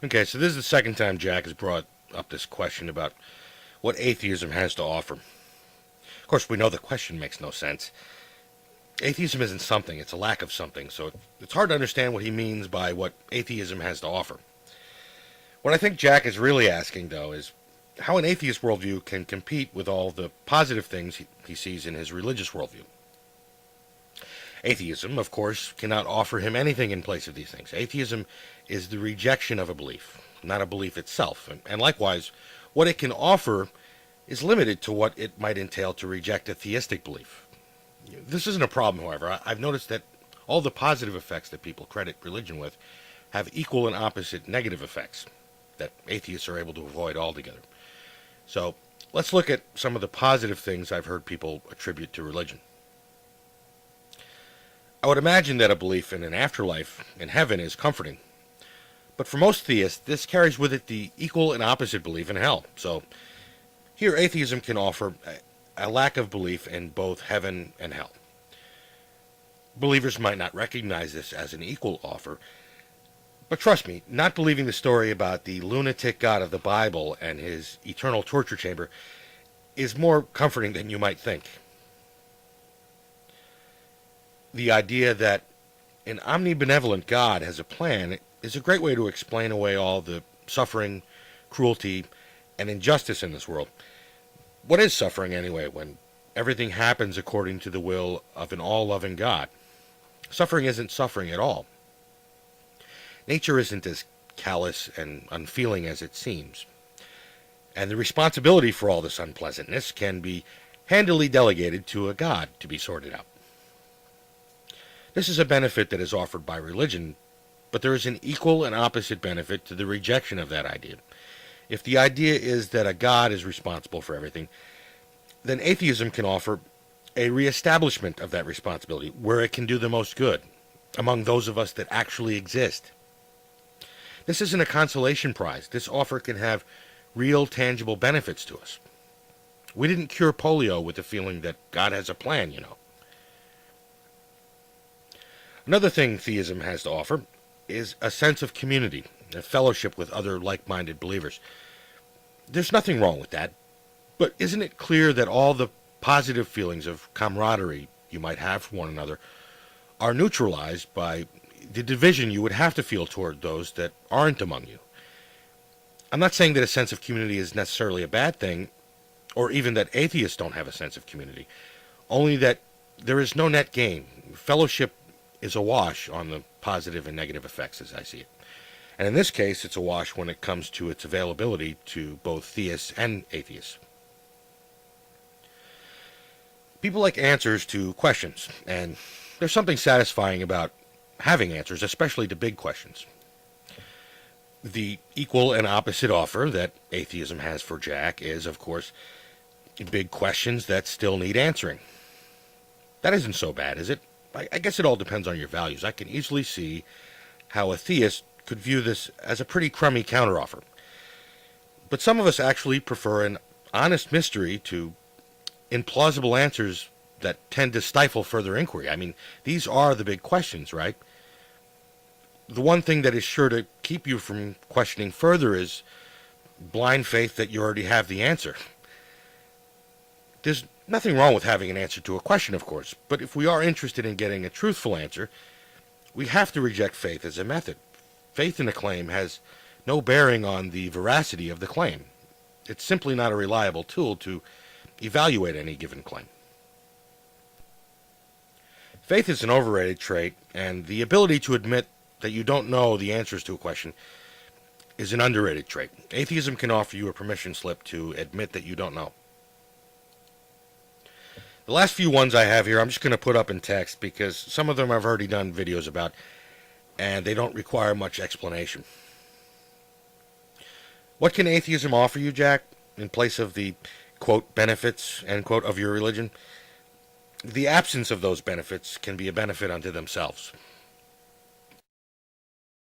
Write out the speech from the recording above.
Okay, so this is the second time Jack has brought up this question about what atheism has to offer. Of course, we know the question makes no sense. Atheism isn't something, it's a lack of something, so it's hard to understand what he means by what atheism has to offer. What I think Jack is really asking, though, is how an atheist worldview can compete with all the positive things he sees in his religious worldview. Atheism, of course, cannot offer him anything in place of these things. Atheism is the rejection of a belief, not a belief itself. And likewise, what it can offer is limited to what it might entail to reject a theistic belief. This isn't a problem, however. I've noticed that all the positive effects that people credit religion with have equal and opposite negative effects that atheists are able to avoid altogether. So let's look at some of the positive things I've heard people attribute to religion. I would imagine that a belief in an afterlife in heaven is comforting. But for most theists, this carries with it the equal and opposite belief in hell. So here atheism can offer a lack of belief in both heaven and hell. Believers might not recognize this as an equal offer, but trust me, not believing the story about the lunatic God of the Bible and his eternal torture chamber is more comforting than you might think. The idea that an omnibenevolent God has a plan is a great way to explain away all the suffering, cruelty, and injustice in this world. What is suffering anyway when everything happens according to the will of an all-loving God? Suffering isn't suffering at all. Nature isn't as callous and unfeeling as it seems. And the responsibility for all this unpleasantness can be handily delegated to a God to be sorted out. This is a benefit that is offered by religion, but there is an equal and opposite benefit to the rejection of that idea. If the idea is that a God is responsible for everything, then atheism can offer a reestablishment of that responsibility where it can do the most good among those of us that actually exist. This isn't a consolation prize. This offer can have real, tangible benefits to us. We didn't cure polio with the feeling that God has a plan, you know. Another thing theism has to offer is a sense of community, a fellowship with other like-minded believers. There's nothing wrong with that, but isn't it clear that all the positive feelings of camaraderie you might have for one another are neutralized by the division you would have to feel toward those that aren't among you? I'm not saying that a sense of community is necessarily a bad thing, or even that atheists don't have a sense of community, only that there is no net gain. Fellowship is a wash on the positive and negative effects as I see it. And in this case, it's a wash when it comes to its availability to both theists and atheists. People like answers to questions, and there's something satisfying about having answers, especially to big questions. The equal and opposite offer that atheism has for Jack is, of course, big questions that still need answering. That isn't so bad, is it? I guess it all depends on your values. I can easily see how a theist could view this as a pretty crummy counteroffer. But some of us actually prefer an honest mystery to implausible answers that tend to stifle further inquiry. I mean, these are the big questions, right? The one thing that is sure to keep you from questioning further is blind faith that you already have the answer. There's nothing wrong with having an answer to a question, of course, but if we are interested in getting a truthful answer, we have to reject faith as a method. Faith in a claim has no bearing on the veracity of the claim. It's simply not a reliable tool to evaluate any given claim. Faith is an overrated trait, and the ability to admit that you don't know the answers to a question is an underrated trait. Atheism can offer you a permission slip to admit that you don't know. The last few ones I have here, I'm just going to put up in text because some of them I've already done videos about, and they don't require much explanation. What can atheism offer you, Jack, in place of the, quote, benefits, end quote, of your religion? The absence of those benefits can be a benefit unto themselves.